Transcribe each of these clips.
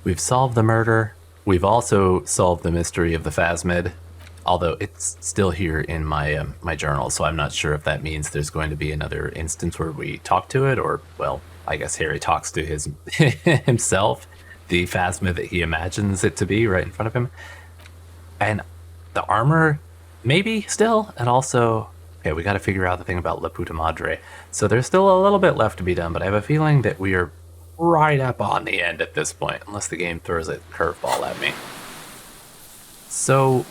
We've solved the murder. We've also solved the mystery of the phasmid, although it's still here in my my journal, so I'm not sure if that means there's going to be another instance where we talk to it, or, well, I guess Harry talks to his himself, the phasmid that he imagines it to be right in front of him. And the armor, maybe still, and also, okay, we got to figure out the thing about La Puta Madre. So there's still a little bit left to be done, but I have a feeling that we are right up on the end at this point, unless the game throws a curveball at me. So,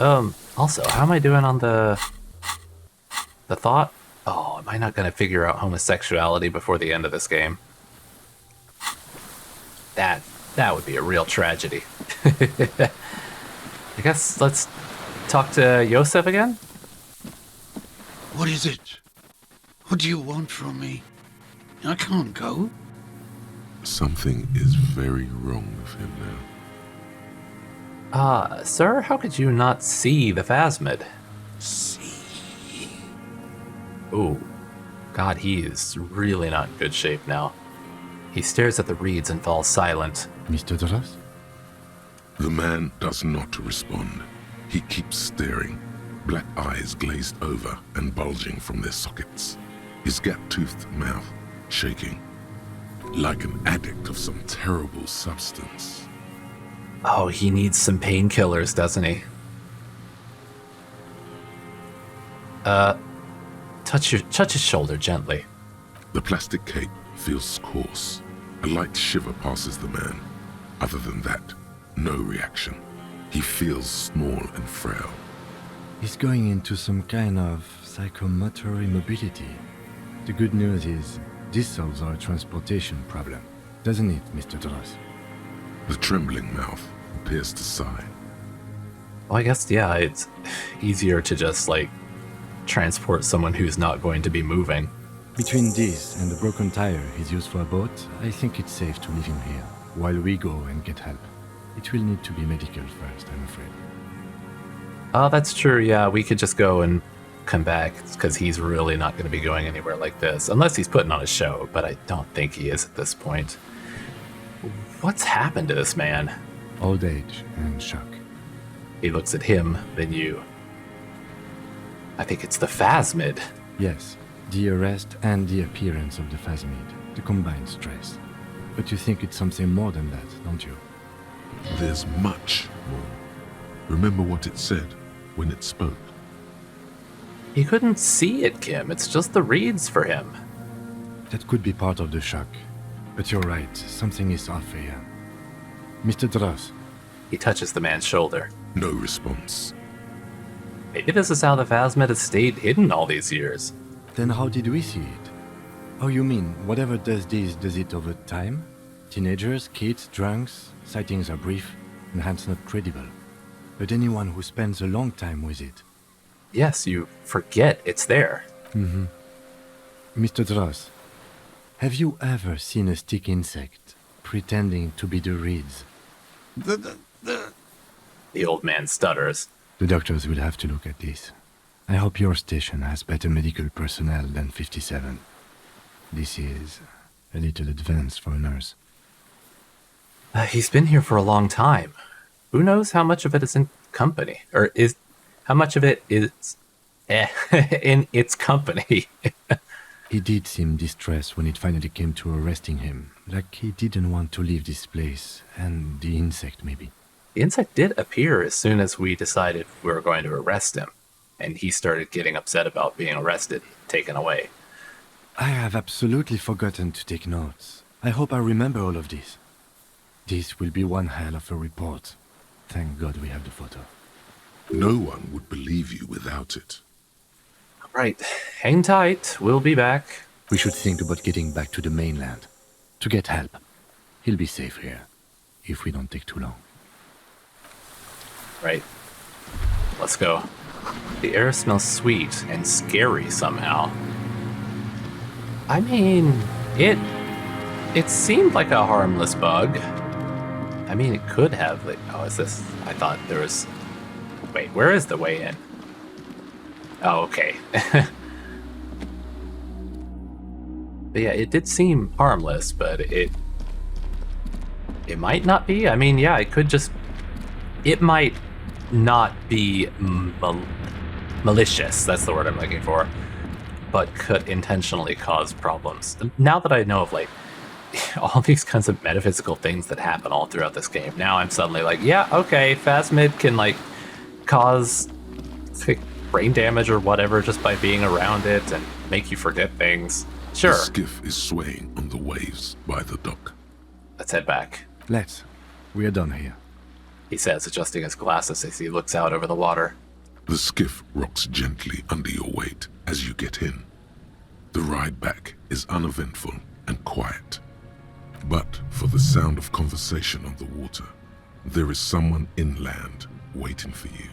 also, how am I doing on the thought? Oh, am I not going to figure out homosexuality before the end of this game? That would be a real tragedy. I guess let's talk to Yosef again? What is it? What do you want from me? I can't go. Something is very wrong with him now. Sir, how could you not see the phasmid? See? Ooh, God, he is really not in good shape now. He stares at the reeds and falls silent. Mr. Dras? The man does not respond. He keeps staring, black eyes glazed over and bulging from their sockets, his gap-toothed mouth shaking, like an addict of some terrible substance. Oh, he needs some painkillers, doesn't he? Touch his shoulder gently. The plastic cape feels coarse. A light shiver passes the man. Other than that, no reaction. He feels small and frail. He's going into some kind of psychomotor immobility. The good news is, this solves our transportation problem, doesn't it, Mr. Dras? The trembling mouth appears to sigh. Well, I guess, yeah, it's easier to just, like, transport someone who's not going to be moving. Between this and the broken tire he's used for a boat, I think it's safe to leave him here, while we go and get help. It will need to be medical first, I'm afraid. Oh, that's true, yeah, we could just go and come back, because he's really not going to be going anywhere like this, unless he's putting on a show, but I don't think he is at this point. What's happened to this man? Old age and shock. He looks at him, then you. I think it's the phasmid. Yes, the arrest and the appearance of the phasmid, the combined stress. But you think it's something more than that, don't you? There's much more. Remember what it said when it spoke? He couldn't see it, Kim. It's just the reeds for him. That could be part of the shock. But you're right, something is off here. Mr. Dras. He touches the man's shoulder. No response. Maybe this is how the phasmid has stayed hidden all these years. Then how did we see it? Oh, you mean, whatever does this, does it over time? Teenagers, kids, drunks, sightings are brief, and hence not credible. But anyone who spends a long time with it. Yes, you forget it's there. Mm-hmm. Mr. Dras, have you ever seen a stick insect pretending to be the reeds? The old man stutters. The doctors will have to look at this. I hope your station has better medical personnel than 57. This is a little advanced for a nurse. He's been here for a long time. Who knows how much of it is in company? Or is... how much of it is... in its company? He did seem distressed when it finally came to arresting him. Like he didn't want to leave this place. And the insect, maybe. The insect did appear as soon as we decided we were going to arrest him. And he started getting upset about being arrested, taken away. I have absolutely forgotten to take notes. I hope I remember all of this. This will be one hell of a report. Thank God we have the photo. No one would believe you without it. Right, hang tight, we'll be back. We should think about getting back to the mainland. To get help. He'll be safe here. If we don't take too long. Right. Let's go. The air smells sweet and scary somehow. I mean, it seemed like a harmless bug. I mean, it could have, like, oh, is this? I thought there was, wait, where is the way in? Oh, okay. But yeah, it did seem harmless, but It might not be. I mean, yeah, it could just... It might not be malicious. That's the word I'm looking for. But could intentionally cause problems. Now that I know of, like, all these kinds of metaphysical things that happen all throughout this game, now I'm suddenly like, yeah, okay, Phasmid can, like, cause brain damage or whatever just by being around it and make you forget things. Sure. The skiff is swaying on the waves by the dock. Let's head back, Let's. We are done here. he says, adjusting his glasses as he looks out over the water. The skiff rocks gently under your weight as you get in. The ride back is uneventful and quiet. But for the sound of conversation on the water, there is someone inland waiting for you.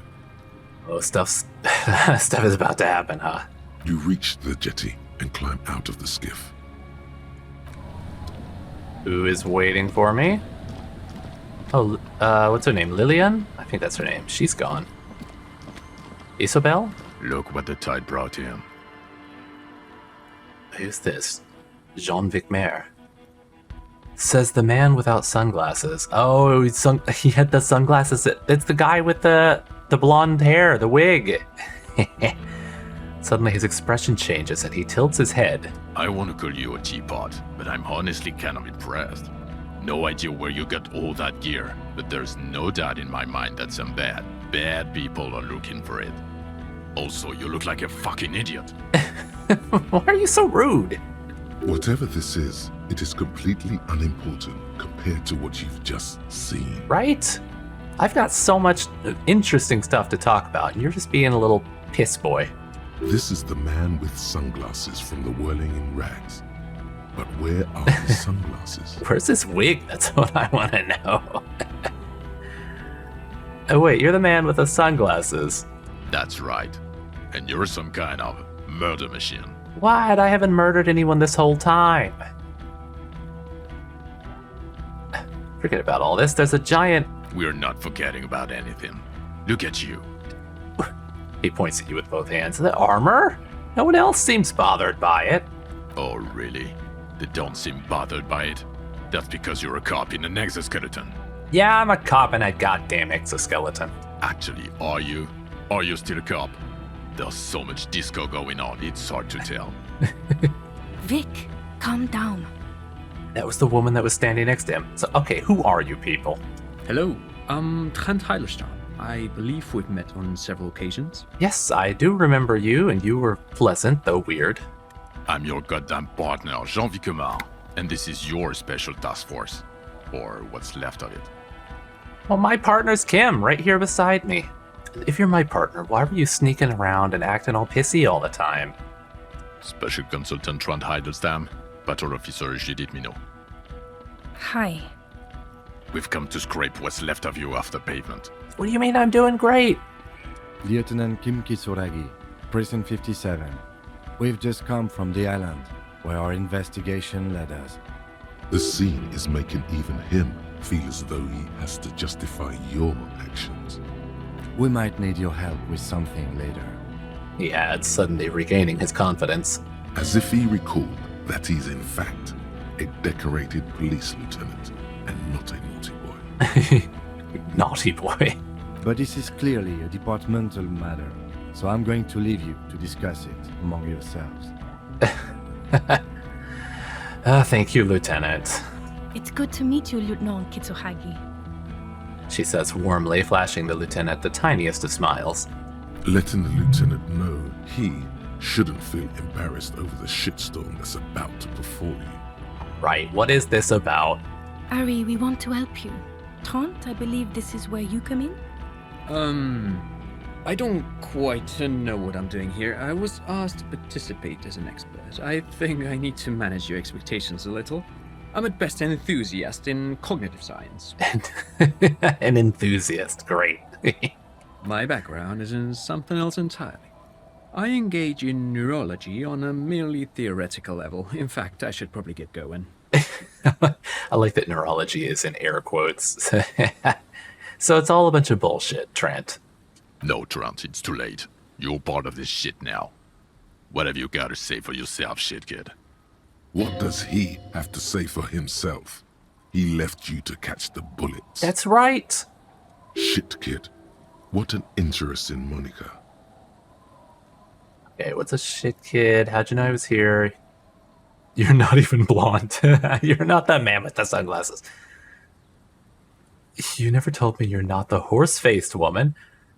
Oh, stuff is about to happen, huh? You reach the jetty and climb out of the skiff. Who is waiting for me? Oh, what's her name? Lillian? I think that's her name. She's gone. Isobel? Look what the tide brought in. Who's this? Jean-Vic Maire. Says the man without sunglasses. Oh, he had the sunglasses. It's the guy with the blonde hair, the wig. Suddenly his expression changes and he tilts his head. I want to call you a teapot, but I'm honestly kind of impressed. No idea where you got all that gear, but there's no doubt in my mind that some bad people are looking for it. Also, you look like a fucking idiot. Why are you so rude? Whatever this is, it is completely unimportant compared to what you've just seen. Right? I've got so much interesting stuff to talk about, and you're just being a little piss boy. This is the man with sunglasses from the Whirling in Rags. But where are the sunglasses? Where's this wig? That's what I want to know. Oh wait, you're the man with the sunglasses. That's right. And you're some kind of murder machine. What? I haven't murdered anyone this whole time. Forget about all this. There's a giant... We're not forgetting about anything. Look at you. He points at you with both hands. The armor? No one else seems bothered by it. Oh, really? They don't seem bothered by it? That's because you're a cop in an exoskeleton. Yeah, I'm a cop in a goddamn exoskeleton. Actually, are you? Are you still a cop? There's so much disco going on, it's hard to tell. Vic, calm down. That was the woman that was standing next to him. So, okay, who are you people? Hello, I'm Trent Heilerstein. I believe we've met on several occasions. Yes, I do remember you, and you were pleasant, though weird. I'm your goddamn partner, Jean-Vic Maire, and this is your special task force. Or what's left of it. Well, my partner's Kim, right here beside me. If you're my partner, why were you sneaking around and acting all pissy all the time? Special Consultant Trent Heilerstein, Patrol Officer Judith Minot. Hi. We've come to scrape what's left of you off the pavement. What do you mean I'm doing great? Lieutenant Kim Kisuragi, Prison 57. We've just come from the island, where our investigation led us. The scene is making even him feel as though he has to justify your actions. We might need your help with something later. He adds, suddenly regaining his confidence. As if he recalled that he's in fact a decorated police lieutenant and not a naughty boy. Naughty boy. But this is clearly a departmental matter, so I'm going to leave you to discuss it among yourselves. Thank you, Lieutenant. It's good to meet you, Lieutenant Kitsuhagi. She says warmly, flashing the lieutenant the tiniest of smiles. Letting the lieutenant know he shouldn't feel embarrassed over the shitstorm that's about to befall you. Right, what is this about? Ari, we want to help you. Trent, I believe this is where you come in? I don't quite know what I'm doing here. I was asked to participate as an expert. I think I need to manage your expectations a little. I'm at best an enthusiast in cognitive science. An enthusiast, great. My background is in something else entirely. I engage in neurology on a merely theoretical level. In fact, I should probably get going. I like that neurology is in air quotes. So it's all a bunch of bullshit, Trent. No, Trent, it's too late. You're part of this shit now. What have you got to say for yourself, shit kid? What does he have to say for himself? He left you to catch the bullets. That's right. Shit, kid. What an interesting moniker. Okay, what's a shit kid? How'd you know I was here? You're not even blonde. You're not that man with the sunglasses. You never told me you're not the horse-faced woman.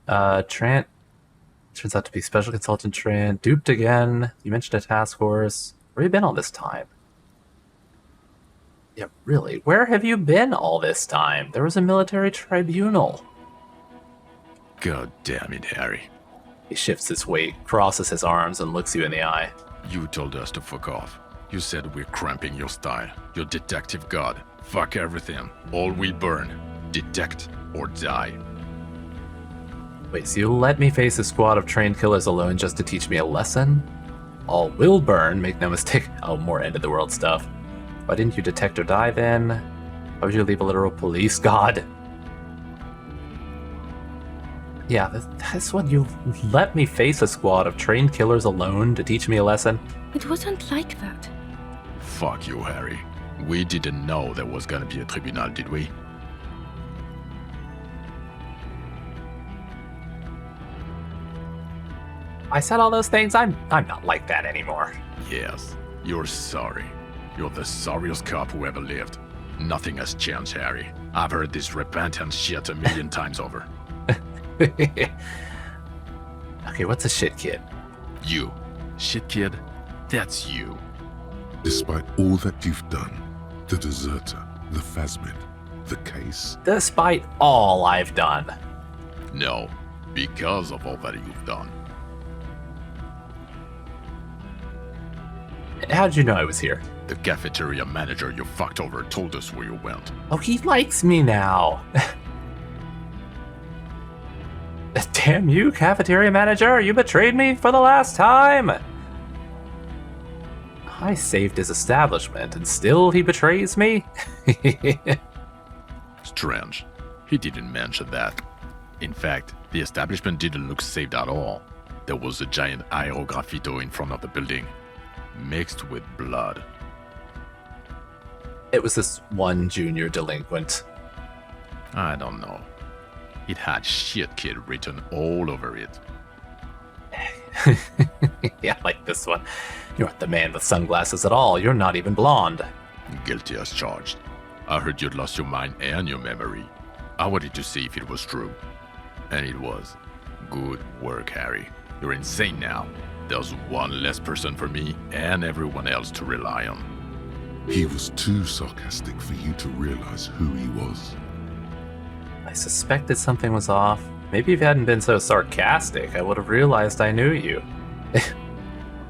Trant turns out to be special consultant Trant. Duped again. You mentioned a task force. Where have you been all this time? Yeah, really, where have you been all this time? There was a military tribunal. God damn it, Harry. He shifts his weight, crosses his arms, and looks you in the eye. You told us to fuck off. You said we're cramping your style. Your detective god. Fuck everything. All will burn. Detect or die. Wait, so you let me face a squad of trained killers alone just to teach me a lesson? All will burn, make no mistake. Oh, more end of the world stuff. Why didn't you detect or die then? Why would you leave a literal police god? Yeah, that's what you let me face a squad of trained killers alone to teach me a lesson? It wasn't like that. Fuck you, Harry. We didn't know there was gonna be a tribunal, did we? I said all those things. I'm not like that anymore. Yes. You're sorry. You're the sorriest cop who ever lived. Nothing has changed, Harry. I've heard this repentant shit a million times over. Okay, what's a shit kid? You. Shit kid, that's you. Despite all that you've done, the deserter, the phasmid, the case, Despite all I've done. No, because of all that you've done. How'd you know I was here? The cafeteria manager you fucked over told us where you went. Oh, he likes me now. Damn you, cafeteria manager! You betrayed me for the last time! I saved his establishment, and still he betrays me? Strange. He didn't mention that. In fact, the establishment didn't look saved at all. There was a giant aerograffito in front of the building, mixed with blood. It was this one junior delinquent. I don't know. It had shit kid written all over it. Yeah, like this one. You aren't the man with sunglasses at all. You're not even blonde. Guilty as charged. I heard you'd lost your mind and your memory. I wanted to see if it was true. And it was. Good work, Harry. You're insane now. There's one less person for me and everyone else to rely on. he was too sarcastic for you to realize who he was. I suspected something was off. Maybe if you hadn't been so sarcastic, I would have realized I knew you.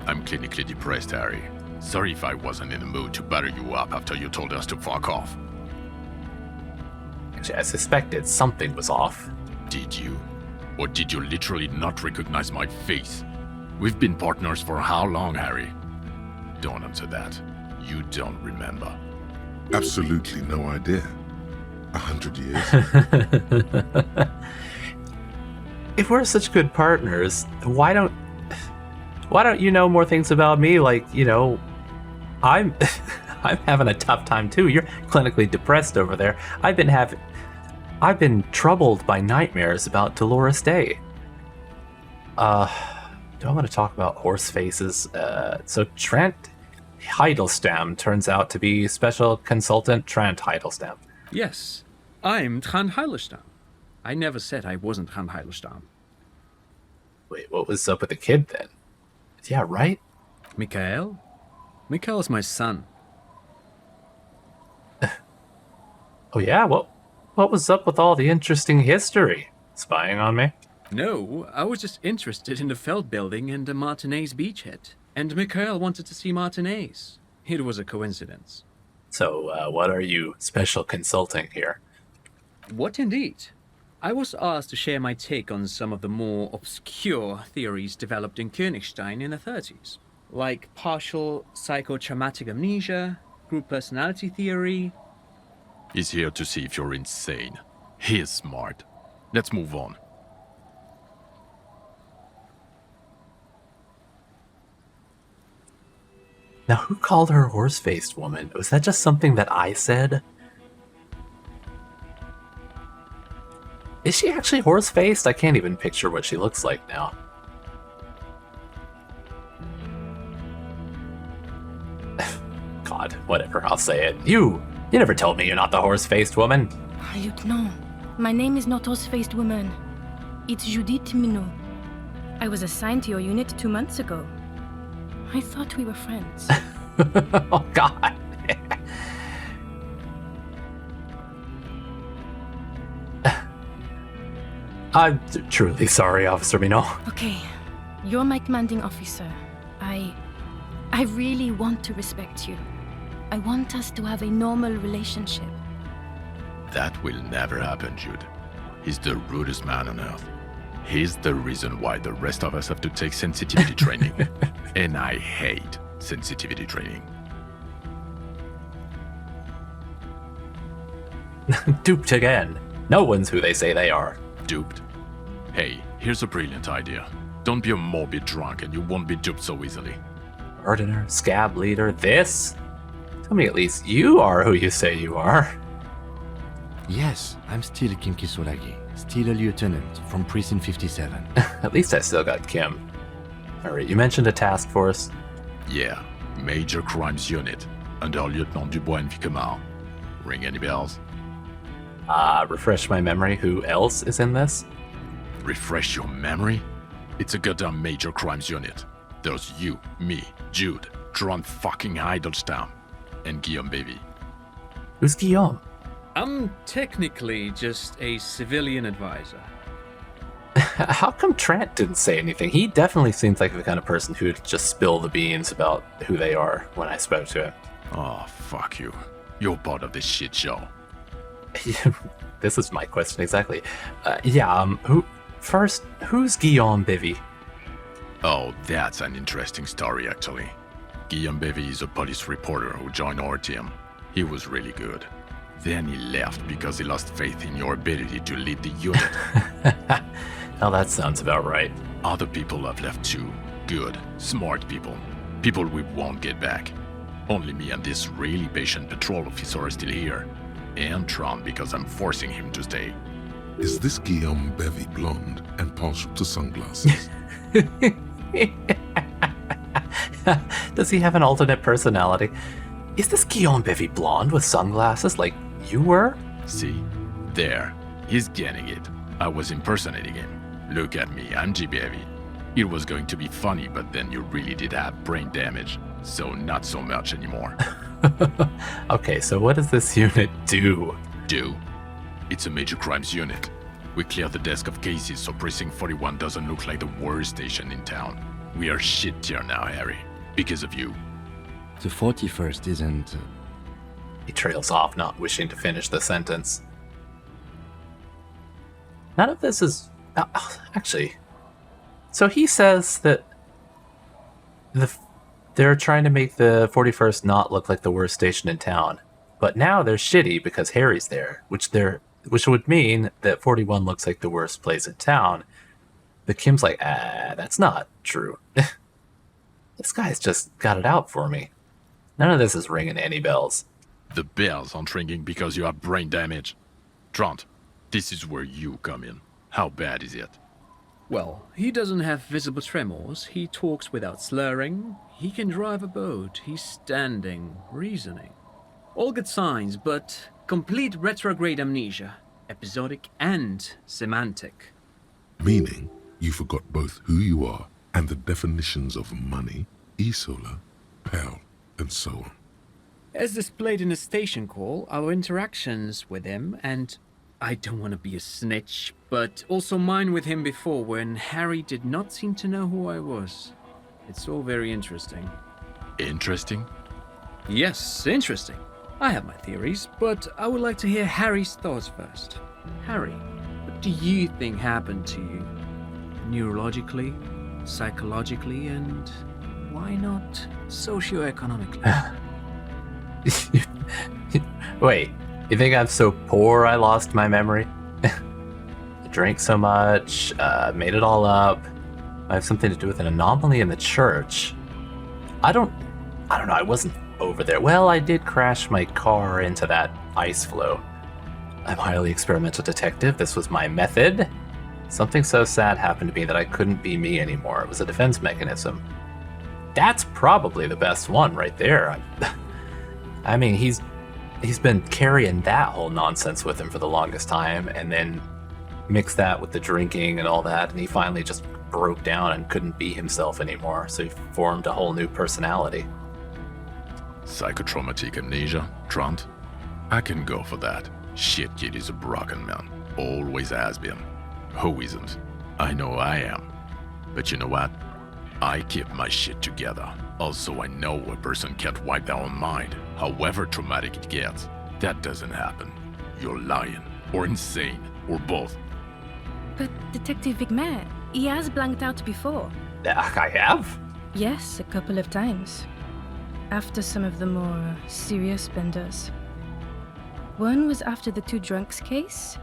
I'm clinically depressed, Harry. Sorry if I wasn't in the mood to batter you up after you told us to fuck off. Actually, I suspected something was off. Did you? Or did you literally not recognize my face? We've been partners for how long, Harry? Don't answer that. You don't remember. Absolutely no idea. 100 years? If we're such good partners, why don't you know more things about me? Like, you know, I'm I'm having a tough time too. You're clinically depressed over there. I've been troubled by nightmares about Dolores Day. Do I want to talk about horse faces? So Trent Heidelstam turns out to be Special Consultant Trent Heidelstam. Yes, I'm Trant Heidelstam. I never said I wasn't Trant Heidelstam. Wait, what was up with the kid then? Yeah, right? Mikhail? Mikhail's my son. Oh yeah, what was up with all the interesting history? Spying on me? No, I was just interested in the Feld building and the Martinez beachhead. And Mikhail wanted to see Martinez. It was a coincidence. So, what are you special consulting here? What indeed? I was asked to share my take on some of the more obscure theories developed in Königstein in the 30s, like partial psychotraumatic amnesia, group personality theory. He's here to see if you're insane. He is smart. Let's move on. Now, who called her horse-faced woman? Was that just something that I said? Is she actually horse-faced? I can't even picture what she looks like now. God, whatever, I'll say it. You never told me you're not the horse-faced woman. Lieutenant, my name is not horse-faced woman. It's Judith Minot. I was assigned to your unit 2 months ago. I thought we were friends. Oh, God. I'm truly sorry, Officer Minot. Okay, you're my commanding officer. I really want to respect you. I want us to have a normal relationship. That will never happen, Jude. He's the rudest man on earth. He's the reason why the rest of us have to take sensitivity training. And I hate sensitivity training. Duped again. No one's who they say they are. Duped? Hey, here's a brilliant idea. Don't be a morbid drunk and you won't be duped so easily. Ordiner, scab leader, this? Tell me at least you are who you say you are. Yes, I'm still Kim Kisolagi, still a lieutenant from Precinct 57. At least I still got Kim. Alright, you mentioned a task force. Yeah, Major Crimes Unit, under Lieutenant Dubois and Vicomar. Ring any bells? Refresh my memory, who else is in this? Refresh your memory? It's a goddamn Major Crimes Unit. There's you, me, Jude, Tron fucking Heidelstein, and Guillaume Baby. Who's Guillaume? I'm technically just a civilian advisor. How come Trent didn't say anything? He definitely seems like the kind of person who'd just spill the beans about who they are when I spoke to him. Oh, fuck you. You're part of this shit show. This is my question exactly. Who's Guillaume Bivy? Oh, that's an interesting story, actually. Guillaume Bevy is a police reporter who joined our team. He was really good. Then he left because he lost faith in your ability to lead the unit. Now that sounds about right. Other people have left too. Good, smart people. People we won't get back. Only me and this really patient patrol officer are still here. And Tron because I'm forcing him to stay. Is this Guillaume Bevy blonde and partial to sunglasses? Does he have an alternate personality? Is this Guillaume Bevy blonde with sunglasses like you were? See? There. He's getting it. I was impersonating him. Look at me, I'm G. Bevy. It was going to be funny, but then you really did have brain damage. So not so much anymore. Okay, so what does this unit do? Do? It's a major crimes unit. We clear the desk of cases so Precinct 41 doesn't look like the worst station in town. We are shit tier now, Harry. Because of you. The 41st isn't... He trails off, not wishing to finish the sentence. None of this is... actually... So he says that they're trying to make the 41st not look like the worst station in town. But now they're shitty because Harry's there, which would mean that 41 looks like the worst place in town. But Kim's like, that's not true. This guy's just got it out for me. None of this is ringing any bells. The bells aren't ringing because you have brain damage. Trant, this is where you come in. How bad is it? Well, he doesn't have visible tremors, he talks without slurring, he can drive a boat, he's standing, reasoning. All good signs, but complete retrograde amnesia, episodic and semantic. Meaning, you forgot both who you are and the definitions of money, Isola, Pal, and so on. As displayed in the station call, our interactions with him, and I don't want to be a snitch, but also mine with him before when Harry did not seem to know who I was. It's all very interesting. Interesting? Yes, interesting. I have my theories, but I would like to hear Harry's thoughts first. Harry, what do you think happened to you? Neurologically, psychologically, and why not socioeconomically? Wait, you think I'm so poor I lost my memory? I drank so much, made it all up. I have something to do with an anomaly in the church. I don't know, I wasn't over there. Well, I did crash my car into that ice floe. I'm a highly experimental detective. This was my method. Something so sad happened to me that I couldn't be me anymore. It was a defense mechanism. That's probably the best one right there. I mean, he's been carrying that whole nonsense with him for the longest time, and then mix that with the drinking and all that, and he finally just broke down and couldn't be himself anymore, so he formed a whole new personality. Psychotraumatic amnesia, Trant? I can go for that. Shit kid is a broken man. Always has been. Who isn't? I know I am. But you know what? I keep my shit together. Also, I know a person can't wipe their own mind, however traumatic it gets. That doesn't happen. You're lying, or insane, or both. But Detective Vigmer, he has blanked out before. I have? Yes, a couple of times. After some of the more serious benders. One was after the two drunks case,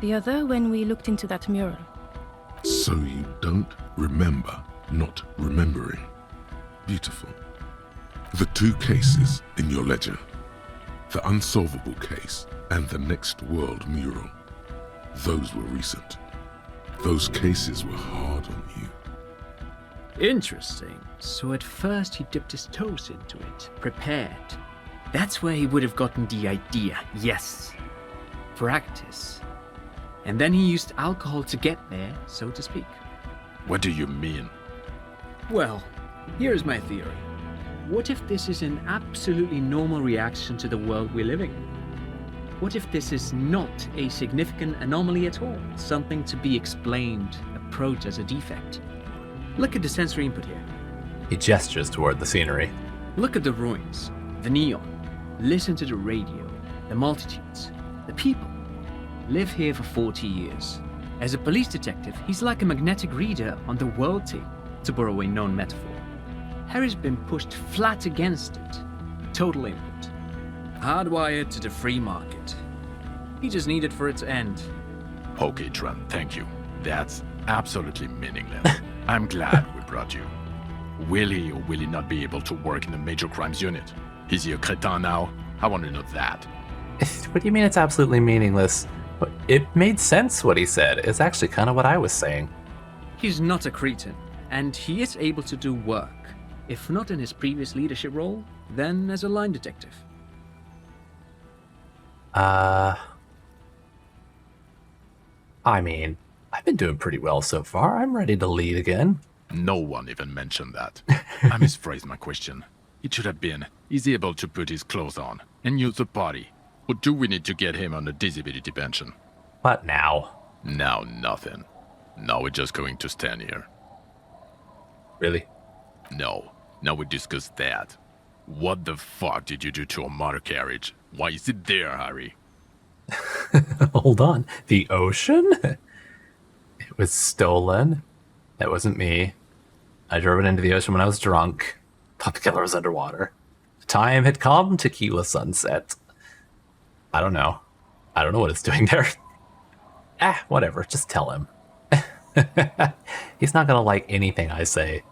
the other when we looked into that mural. So you don't remember not remembering. Beautiful. The two cases in your ledger, the unsolvable case and the Next World mural, those were recent. Those cases were hard on you. Interesting. So at first he dipped his toes into it, prepared. That's where he would have gotten the idea, yes. Practice. And then he used alcohol to get there, so to speak. What do you mean? Well, here's my theory. What if this is an absolutely normal reaction to the world we're living in? What if this is not a significant anomaly at all? Something to be explained, approached as a defect? Look at the sensory input here. He gestures toward the scenery. Look at the ruins, the neon. Listen to the radio, the multitudes, the people. Live here for 40 years. As a police detective, he's like a magnetic reader on the world tape, to borrow a known metaphor. Harry's been pushed flat against it. Total input. Hardwired to the free market. He just needed for it to end. Okay, Trent, thank you. That's absolutely meaningless. I'm glad we brought you. Will he or will he not be able to work in the major crimes unit? Is he a cretin now? I want to know that. What do you mean it's absolutely meaningless? It made sense what he said. It's actually kind of what I was saying. He's not a cretin, and he is able to do work. If not in his previous leadership role, then as a line detective. I mean, I've been doing pretty well so far. I'm ready to lead again. No one even mentioned that. I misphrased my question. It should have been, is he able to put his clothes on and use the body? Or do we need to get him on a disability pension? What now? Now nothing. Now we're just going to stand here. Really? No. Now we discuss that. What the fuck did you do to a motor carriage? Why is it there, Harry? Hold on. The ocean? It was stolen. That wasn't me. I drove it into the ocean when I was drunk. Thought the killer was underwater. The time had come, tequila sunset. I don't know. I don't know what it's doing there. Whatever. Just tell him. He's not gonna like anything I say.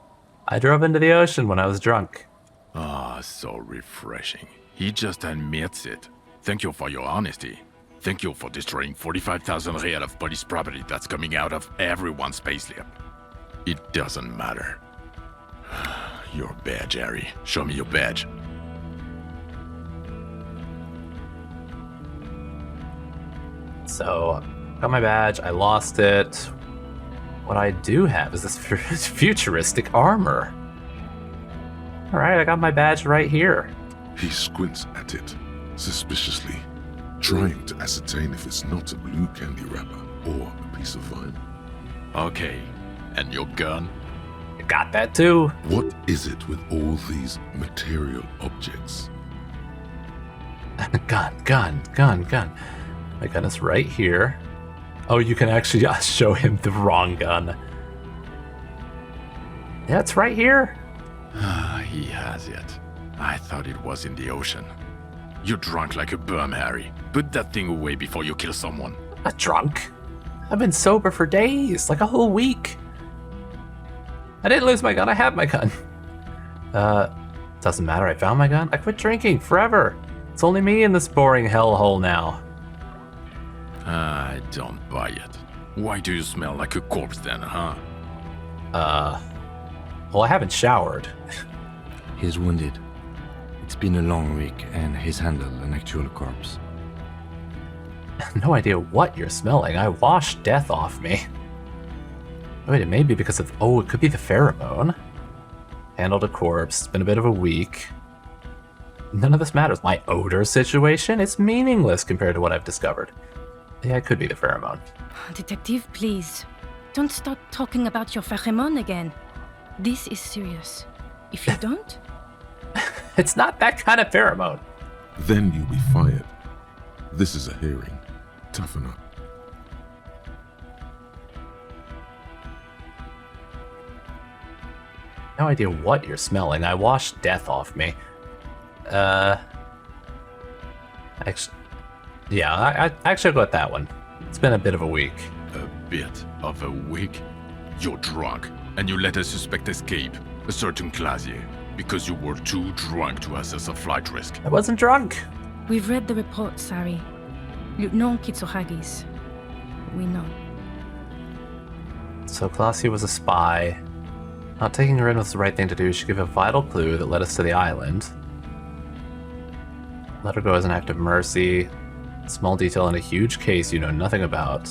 I drove into the ocean when I was drunk. Ah, so refreshing. He just admits it. Thank you for your honesty. Thank you for destroying 45,000 real of police property that's coming out of everyone's payslip. It doesn't matter. Your badge, Harry. Show me your badge. So, got my badge. I lost it. What I do have is this futuristic armor. Alright, I got my badge right here. He squints at it, suspiciously, trying to ascertain if it's not a blue candy wrapper or a piece of vine. Okay. And your gun? I got that too. What is it with all these material objects? Gun. My gun is right here. Oh, you can actually show him the wrong gun. Yeah, it's right here. He has it. I thought it was in the ocean. You're drunk like a bum, Harry. Put that thing away before you kill someone. I'm not drunk. I've been sober for days, like a whole week. I didn't lose my gun, I have my gun. Doesn't matter, I found my gun. I quit drinking forever. It's only me in this boring hellhole now. I don't buy it. Why do you smell like a corpse then, huh? Well, I haven't showered. He's wounded. It's been a long week, and he's handled an actual corpse. No idea what you're smelling. I washed death off me. Wait, it may be because of... Oh, it could be the pheromone. Handled a corpse. It's been a bit of a week. None of this matters. My odor situation is meaningless compared to what I've discovered. Yeah, it could be the pheromone. Detective, please. Don't start talking about your pheromone again. This is serious. If you don't... It's not that kind of pheromone. Then you'll be fired. This is a hearing. Toughen up. No idea what you're smelling. I washed death off me. Actually, yeah, I actually go with that one. It's been a bit of a week. A bit of a week? You're drunk, and you let a suspect escape, a certain Clasier, because you were too drunk to assess a flight risk. I wasn't drunk. We've read the report, Sari. Lieutenant Kitsuhagi's. We know. So Classy was a spy. Not taking her in was the right thing to do. She gave a vital clue that led us to the island. Let her go as an act of mercy. Small detail in a huge case you know nothing about.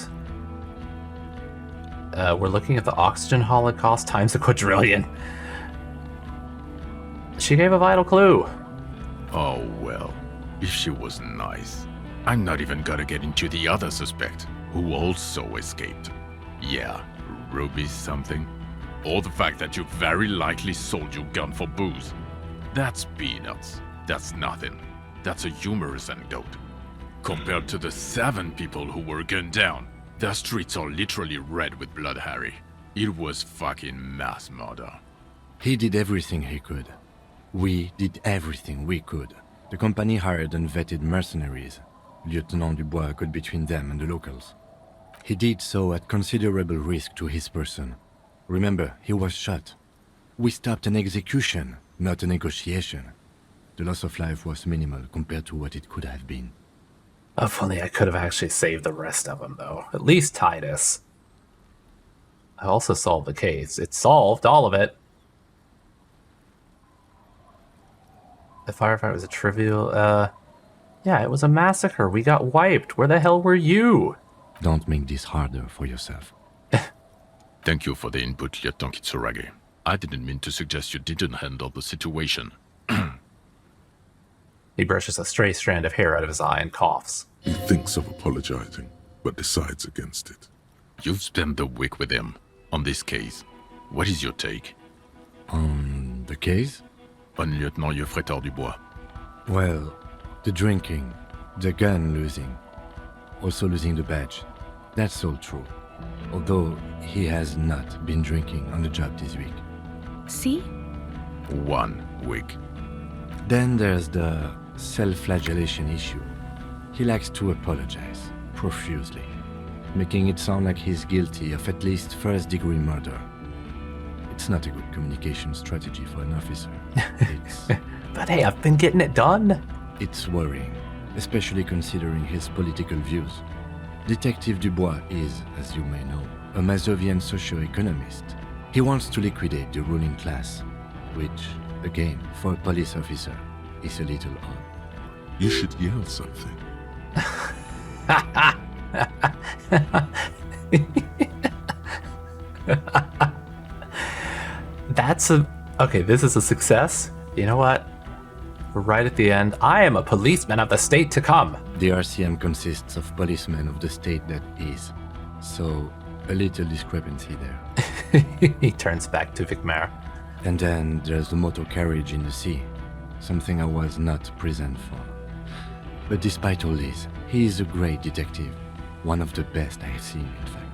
We're looking at the oxygen holocaust times a quadrillion. She gave a vital clue. Oh well, if she was nice. I'm not even gonna get into the other suspect, who also escaped. Yeah, Ruby something. Or the fact that you very likely sold your gun for booze. That's peanuts. That's nothing. That's a humorous anecdote. Compared to the 7 people who were gunned down, the streets are literally red with blood, Harry. It was fucking mass murder. He did everything he could. We did everything we could. The company hired and vetted mercenaries. Lieutenant Dubois got between them and the locals. He did so at considerable risk to his person. Remember, he was shot. We stopped an execution, not a negotiation. The loss of life was minimal compared to what it could have been. If only I could have actually saved the rest of them, though. At least Titus. I also solved the case. It solved all of it. The firefight was a trivial, yeah, it was a massacre. We got wiped. Where the hell were you? Don't make this harder for yourself. Thank you for the input, Lieutenant Kitsuragi. I didn't mean to suggest you didn't handle the situation. He brushes a stray strand of hair out of his eye and coughs. He thinks of apologizing, but decides against it. You've spent the week with him on this case. What is your take? On the case? On Lieutenant Yofretor Dubois. Well, the drinking, the gun losing, also losing the badge. That's all true. Although he has not been drinking on the job this week. See? 1 week. Then there's the self-flagellation issue. He likes to apologize, profusely, making it sound like he's guilty of at least first-degree murder. It's not a good communication strategy for an officer. But hey, I've been getting it done. It's worrying, especially considering his political views. Detective Dubois is, as you may know, a Mazovian socio-economist. He wants to liquidate the ruling class, which, again, for a police officer, is a little odd. You should yell something. Okay, this is a success. You know what? We're right at the end. I am a policeman of the state to come. The RCM consists of policemen of the state that is. So, a little discrepancy there. He turns back to Vicmar. And then there's the motor carriage in the sea, something I was not present for. But despite all this, he is a great detective, one of the best I've seen, in fact.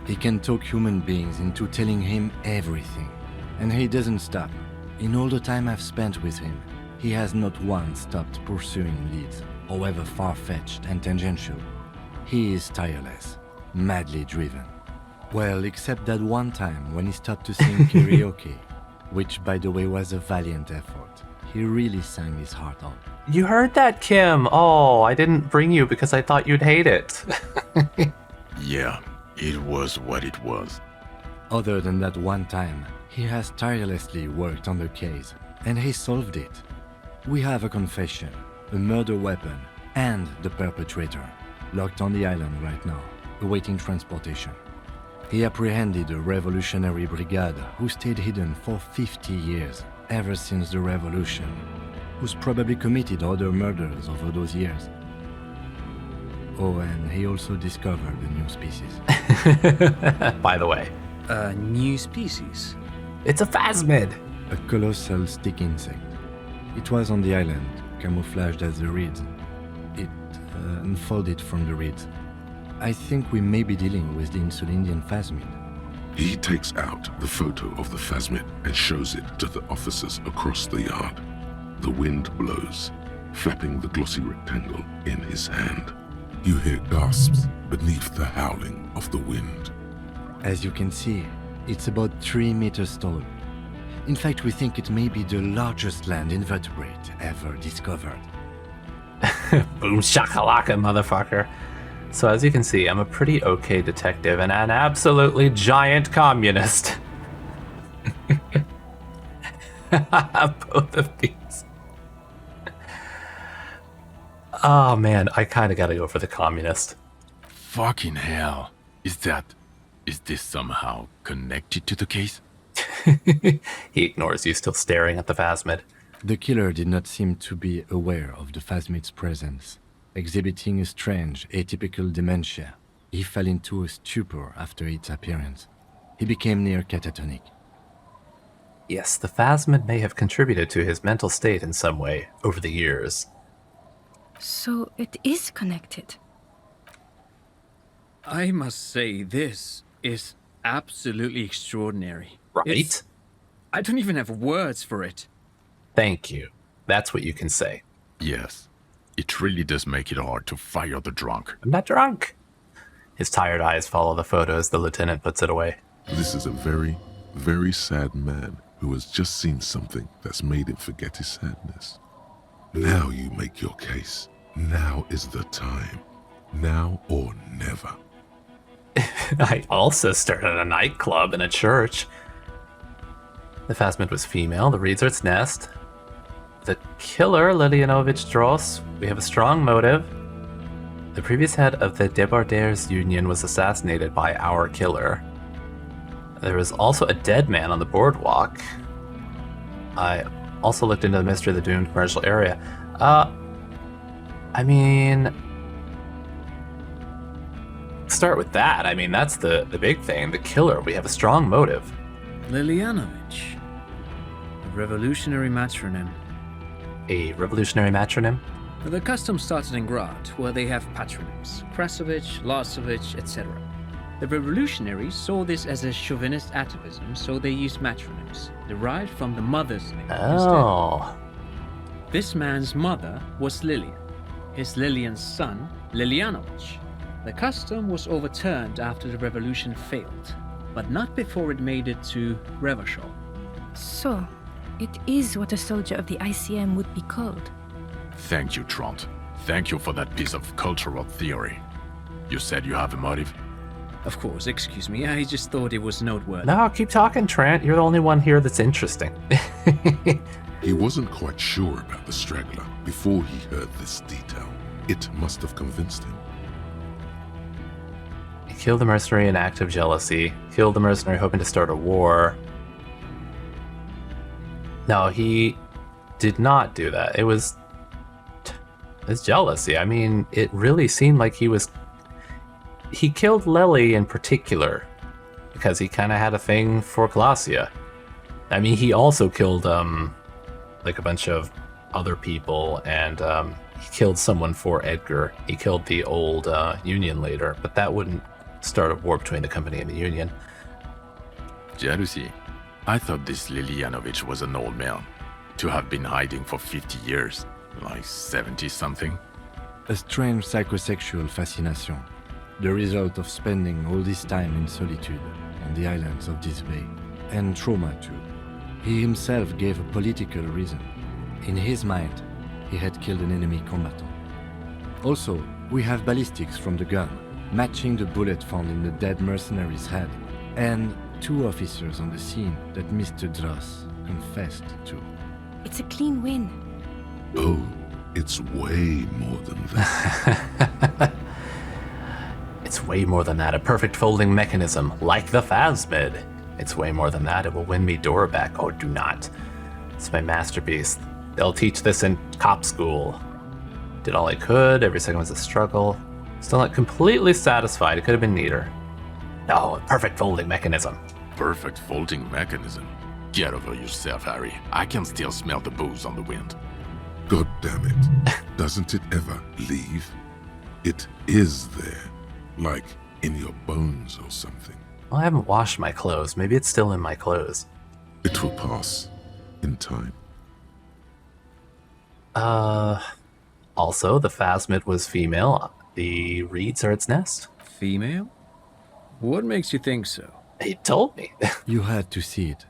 He can talk human beings into telling him everything, and he doesn't stop. In all the time I've spent with him, he has not once stopped pursuing leads, however far-fetched and tangential. He is tireless, madly driven. Well, except that one time when he stopped to sing karaoke, which by the way was a valiant effort. He really sang his heart out. You heard that, Kim. Oh, I didn't bring you because I thought you'd hate it. Yeah, it was what it was. Other than that one time, he has tirelessly worked on the case, and he solved it. We have a confession, a murder weapon, and the perpetrator, locked on the island right now, awaiting transportation. He apprehended a revolutionary brigade who stayed hidden for 50 years, ever since the revolution, who's probably committed other murders over those years. Oh, and he also discovered a new species. By the way, A new species? it's a phasmid. A colossal stick insect. It was on the island, camouflaged as the reeds. It unfolded from the reeds. I think we may be dealing with the Insulindian phasmid. He takes out the photo of the phasmid and shows it to the officers across the yard. The wind blows, flapping the glossy rectangle in his hand. You hear gasps beneath the howling of the wind. As you can see, it's about 3 meters tall. In fact, we think it may be the largest land invertebrate ever discovered. Boom shakalaka, motherfucker. So as you can see, I'm a pretty okay detective and an absolutely giant communist. Both of these. Oh man, I kind of gotta go for the communist. Fucking hell. Is this somehow connected to the case? He ignores you, still staring at the phasmid. The killer did not seem to be aware of the phasmid's presence. Exhibiting a strange, atypical dementia, he fell into a stupor after its appearance. He became near catatonic. Yes, the phasmid may have contributed to his mental state in some way over the years. So it is connected. I must say, this is absolutely extraordinary. Right? I don't even have words for it. Thank you. That's what you can say. Yes. It really does make it hard to fire the drunk. I'm not drunk. His tired eyes follow the photo as the lieutenant puts it away. This is a very, very sad man who has just seen something that's made him forget his sadness. Now you make your case. Now is the time. Now or never. I also started a nightclub and a church. The phasmid was female, the reeds are its nest. The killer, Lilianovich Dross, we have a strong motive. The previous head of the Debardairs Union was assassinated by our killer. There was also a dead man on the boardwalk. I also looked into the mystery of the doomed commercial area. I mean, start with that. I mean, that's the big thing. The killer, we have a strong motive. Lilianovich. A revolutionary matronym. A revolutionary matronym? The custom started in Grad, where they have patronyms. Krasovich, Lasovich, etc. The revolutionaries saw this as a chauvinist atavism, so they used matronyms, derived from the mother's name Oh. instead. This man's mother was Lilian. His Lilian's son, Lilianovich. The custom was overturned after the revolution failed, but not before it made it to Revachol. So, it is what a soldier of the ICM would be called. Thank you, Trant. Thank you for that piece of cultural theory. You said you have a motive? Of course, excuse me, I just thought it was noteworthy. No, keep talking, Trent. You're the only one here that's interesting. He wasn't quite sure about the straggler before he heard this detail. It must have convinced him. He killed the mercenary in act of jealousy. Killed the mercenary hoping to start a war. No, he did not do that. It was jealousy. I mean, it really seemed like he killed Lely in particular because he kind of had a thing for Glacia. I mean, he also killed like a bunch of other people, and he killed someone for Edgar. He killed the old Union leader, but that wouldn't start a war between the company and the Union. Jealousy? I thought this Lilianovich was an old man, to have been hiding for 50 years, like 70-something. A strange psychosexual fascination, the result of spending all this time in solitude on the islands of this bay, and trauma too. He himself gave a political reason. In his mind, he had killed an enemy combatant. Also, we have ballistics from the gun, matching the bullet found in the dead mercenary's head, and 2 officers on the scene that Mr. Dross confessed to. It's a clean win. Oh, it's way more than that. It's way more than that. A perfect folding mechanism, like the phasmid. It's way more than that. It will win me Dora back. Oh, do not. It's my masterpiece. They'll teach this in cop school. Did all I could. Every second was a struggle. Still not completely satisfied. It could have been neater. No, a perfect folding mechanism. Perfect folding mechanism. Get over yourself, Harry. I can still smell the booze on the wind. God damn it. Doesn't it ever leave? It is there. Like in your bones or something. Well, I haven't washed my clothes. Maybe it's still in my clothes. It will pass in time. Also, the phasmid was female. The reeds are its nest. Female? What makes you think so? He told me. You had to see it.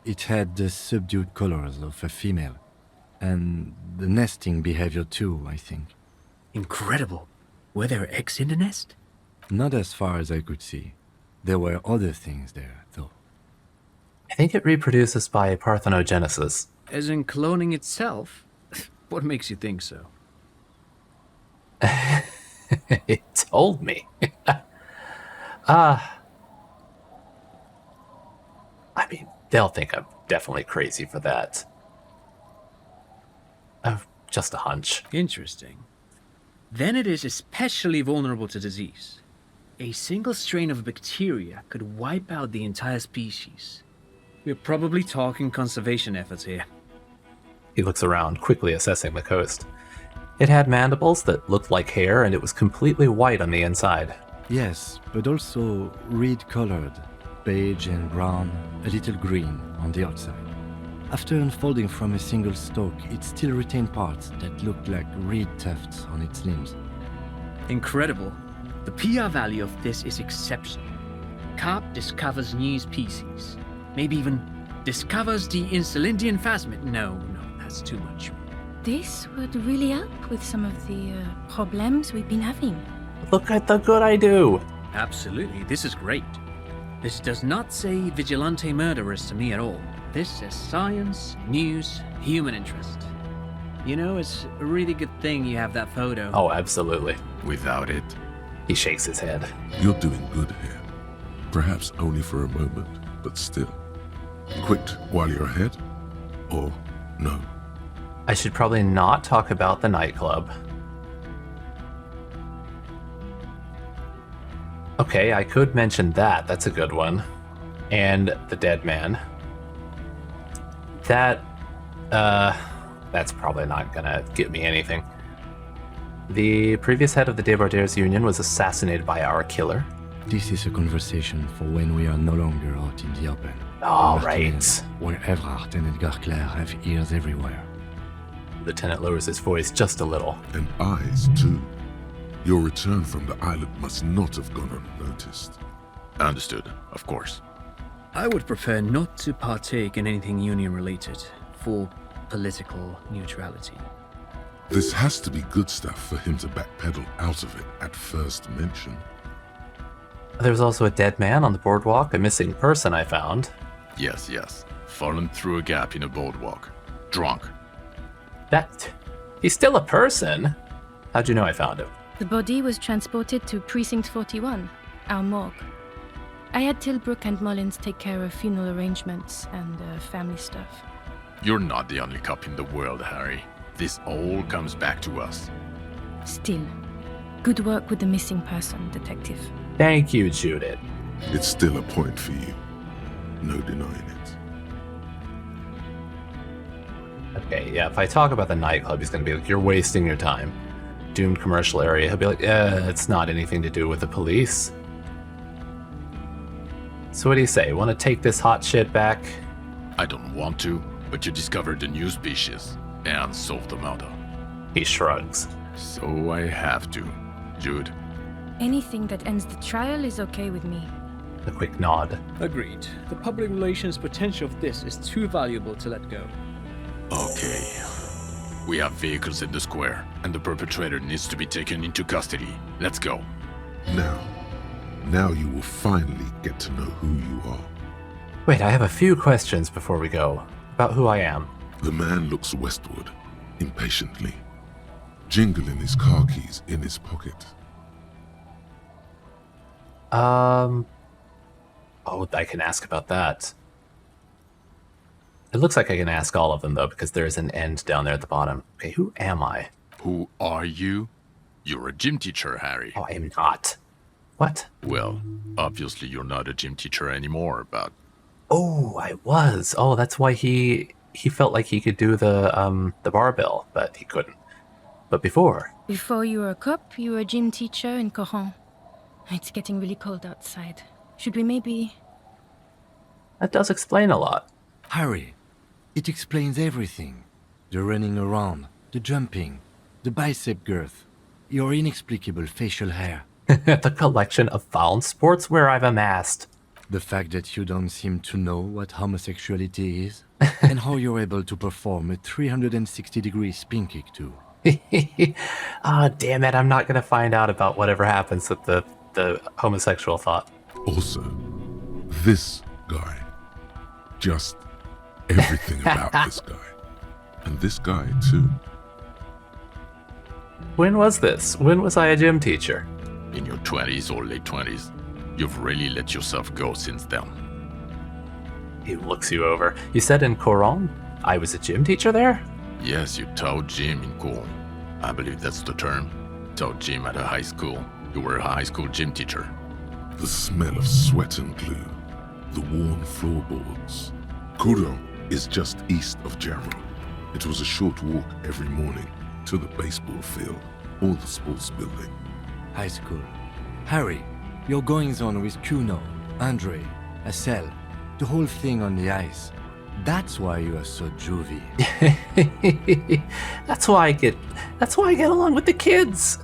It had the subdued colors of a female. And the nesting behavior too, I think. Incredible. Were there eggs in the nest? Not as far as I could see. There were other things there, though. I think it reproduces by parthenogenesis. As in cloning itself? What makes you think so? It told me. I mean, they'll think I'm definitely crazy for that. Just a hunch. Interesting. Then it is especially vulnerable to disease. A single strain of bacteria could wipe out the entire species. We're probably talking conservation efforts here. He looks around, quickly assessing the coast. It had mandibles that looked like hair, and it was completely white on the inside. Yes, but also reed-colored, beige and brown, a little green on the outside. After unfolding from a single stalk, it still retained parts that looked like reed tufts on its limbs. Incredible. The PR value of this is exceptional. Carp discovers new species. Maybe even discovers the Insulindian phasmid. No, that's too much. This would really help with some of the problems we've been having. Look at the good I do! Absolutely, this is great. This does not say vigilante murderers to me at all. This says science, news, human interest. You know, it's a really good thing you have that photo. Oh, absolutely. Without it, He shakes his head. You're doing good here. Perhaps only for a moment, but still. Quit while you're ahead? Or no? I should probably not talk about the nightclub. Okay, I could mention that. That's a good one. And the dead man. That's probably not gonna get me anything. The previous head of the Debordairs Union was assassinated by our killer. This is a conversation for when we are no longer out in the open. All Martinez, right. where Everard and Edgar Clare have ears everywhere. Lieutenant lowers his voice just a little. And eyes, too. Your return from the island must not have gone unnoticed. understood, of course. I would prefer not to partake in anything union-related, for political neutrality. This has to be good stuff for him to backpedal out of it at first mention. There's also a dead man on the boardwalk, a missing person I found. Yes. Fallen through a gap in a boardwalk. Drunk. He's still a person. How'd you know I found him? The body was transported to Precinct 41, our morgue. I had Tilbrook and Mullins take care of funeral arrangements and family stuff. You're not the only cop in the world, Harry. This all comes back to us. Still, good work with the missing person, Detective. Thank you, Judith. It's still a point for you. No denying it. Okay, yeah, if I talk about the nightclub, he's gonna be like, you're wasting your time. Doomed commercial area. He'll be like, it's not anything to do with the police. So what do you say? Want to take this hot shit back? I don't want to, but you discovered a new species and solved the murder. He shrugs. So I have to. Jude, Anything that ends the trial is okay with me. A quick nod. Agreed. The public relations potential of this is too valuable to let go. okay. We have vehicles in the square, and the perpetrator needs to be taken into custody. Let's go. Now you will finally get to know who you are. Wait, I have a few questions before we go about who I am. The man looks westward, impatiently, jingling his car keys in his pocket. Oh, I can ask about that. It looks like I can ask all of them, though, because there's an end down there at the bottom. Okay, who am I? Who are you? You're a gym teacher, Harry. Oh, I am not. What? Well, obviously you're not a gym teacher anymore, but Oh, I was. Oh, that's why he felt like he could do the barbell, but he couldn't. But before. Before you were a cop, you were a gym teacher in Coron. It's getting really cold outside. Should we maybe... That does explain a lot. Harry, it explains everything. The running around, the jumping, the bicep girth, your inexplicable facial hair. The collection of found sportswear I've amassed. The fact that you don't seem to know what homosexuality is, and how you're able to perform a 360-degree spin kick too. Ah, damn it, I'm not going to find out about whatever happens with the homosexual thought. Also, this guy. Just everything about this guy. And this guy, too. When was this? When was I a gym teacher? in your 20s or late 20s. You've really let yourself go since then. He looks you over. You said in Coron? I was a gym teacher there? Yes, you taught gym in Coron. I believe that's the term. Taught gym at a high school. You were a high school gym teacher. The smell of sweat and glue, the worn floorboards. Coron is just east of Jarrow. It was a short walk every morning to the baseball field or the sports building. High school. Harry, your goings-on with Kuno, Andre, Assel, the whole thing on the ice. That's why you are so juvie. That's why I get along with the kids.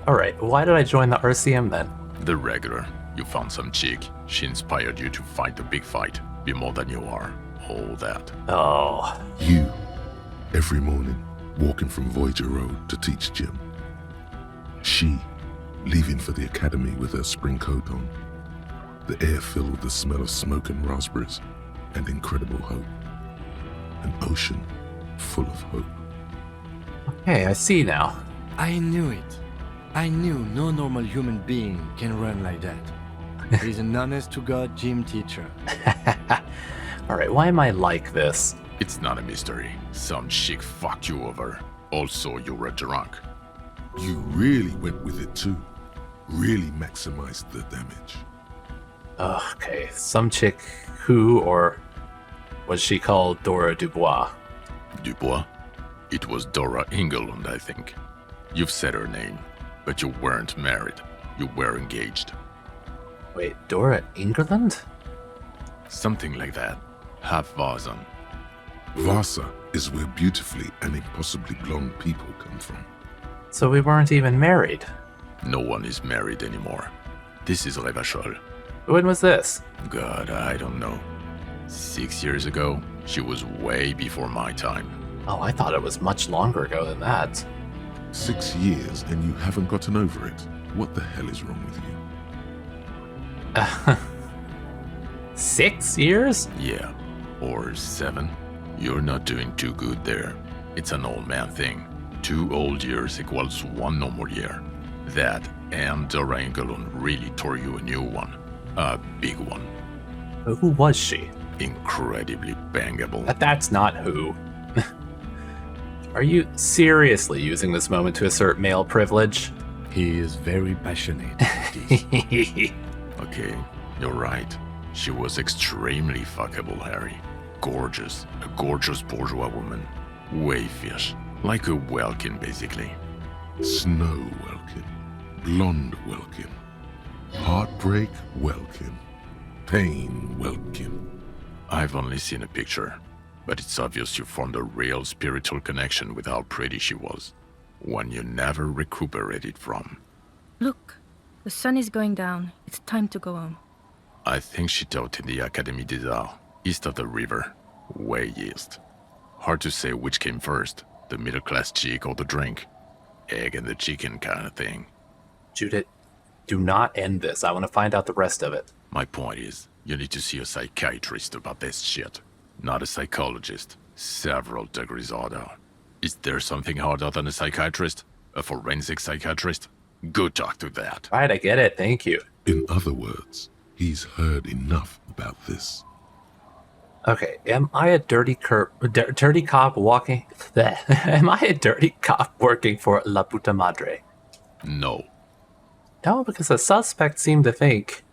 All right, why did I join the RCM then? The regular. You found some chick. She inspired you to fight the big fight. Be more than you are. All that. Oh, You, every morning, walking from Voyager Road to teach gym. She, leaving for the academy with her spring coat on. The air filled with the smell of smoke and raspberries and incredible hope. An ocean full of hope. okay, I see now. I knew it. I knew no normal human being can run like that. He's an honest-to-God gym teacher. All right, why am I like this? It's not a mystery. Some chick fucked you over. Also, you were drunk. You really went with it too. Really maximized the damage. Okay, some chick who, or was she called Dora Dubois? Dubois? It was Dora Engelund, I think. You've said her name, but you weren't married. You were engaged. Wait, Dora Engerland? Something like that. Half Vazan. Vasa is where beautifully and impossibly blonde people come from. So we weren't even married. No one is married anymore. This is Revachol. When was this? God, I don't know. 6 years ago, she was way before my time. Oh, I thought it was much longer ago than that. 6 years and you haven't gotten over it. What the hell is wrong with you? 6 years? Yeah, or 7. You're not doing too good there. It's an old man thing. 2 old years equals 1 normal year. That and Dora Engelund really tore you a new one. A big one. Who was she? Incredibly bangable. That's not who. Are you seriously using this moment to assert male privilege? He is very passionate about this. Okay, you're right. She was extremely fuckable, Harry. Gorgeous. A gorgeous bourgeois woman. Way fish. Like a Welkin, basically. Snow Welkin. Blonde Welkin. Heartbreak Welkin. Pain Welkin. I've only seen a picture, but it's obvious you formed a real spiritual connection with how pretty she was. One you never recuperated from. Look, the sun is going down. It's time to go home. I think she taught in the Académie des Arts, east of the river. Way east. Hard to say which came first, The middle-class chick or the drink? Egg and the chicken kind of thing. Judith, do not end this. I want to find out the rest of it. My point is, you need to see a psychiatrist about this shit. Not a psychologist. Several degrees harder. Is there something harder than a psychiatrist? A forensic psychiatrist? Go talk to that. Right, I get it. Thank you. In other words, he's heard enough about this. Okay, am I a dirty cop walking? Am I a dirty cop working for La Puta Madre? No. No, because the suspect seemed to think.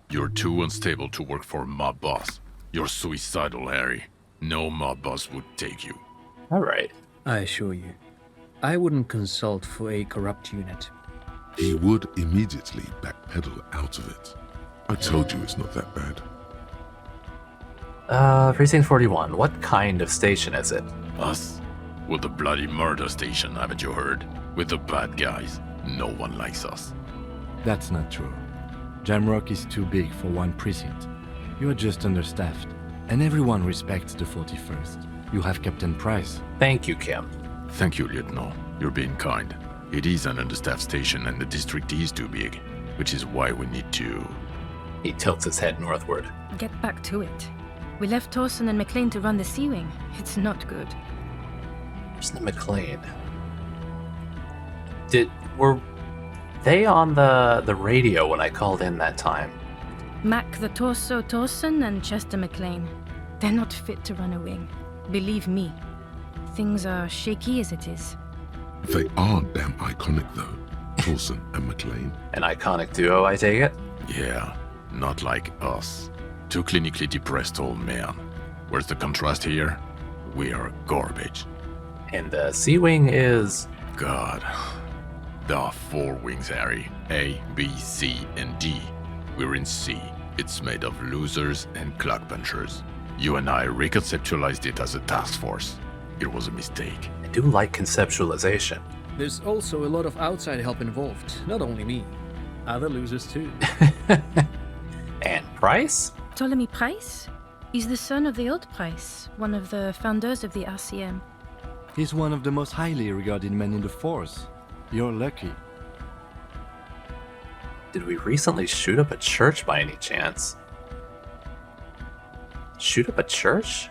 You're too unstable to work for a mob boss. You're suicidal, Harry. No mob boss would take you. All right. I assure you, I wouldn't consult for a corrupt unit. He would immediately backpedal out of it. I told you it's not that bad. Precinct 41, what kind of station is it? Us? We're the bloody murder station, haven't you heard? We're the bad guys. No one likes us. That's not true. Jamrock is too big for one precinct. You are just understaffed, and everyone respects the 41st. You have Captain Price. Thank you, Kim. Thank you, Lieutenant. You're being kind. It is an understaffed station and the district is too big, which is why we need to... He tilts his head northward. Get back to it. We left Torson and McLean to run the Sea Wing. It's not good. Where's the McLean? Were they on the radio when I called in that time? Mac the Torso Torson and Chester McLean. They're not fit to run a wing. Believe me. Things are shaky as it is. They are damn iconic though, Torson and McLean. An iconic duo, I take it? Yeah, not like us. Two clinically depressed old men. Where's the contrast here? We are garbage. And the Sea Wing is... God. There are 4 wings, Harry. A, B, C, and D. We're in C. It's made of losers and clock punchers. You and I reconceptualized it as a task force. It was a mistake. I do like conceptualization. There's also a lot of outside help involved, not only me. Other losers too. And Price? Ptolemy Price? He's the son of the old Price, one of the founders of the RCM. He's one of the most highly regarded men in the force. You're lucky. Did we recently shoot up a church by any chance? Shoot up a church?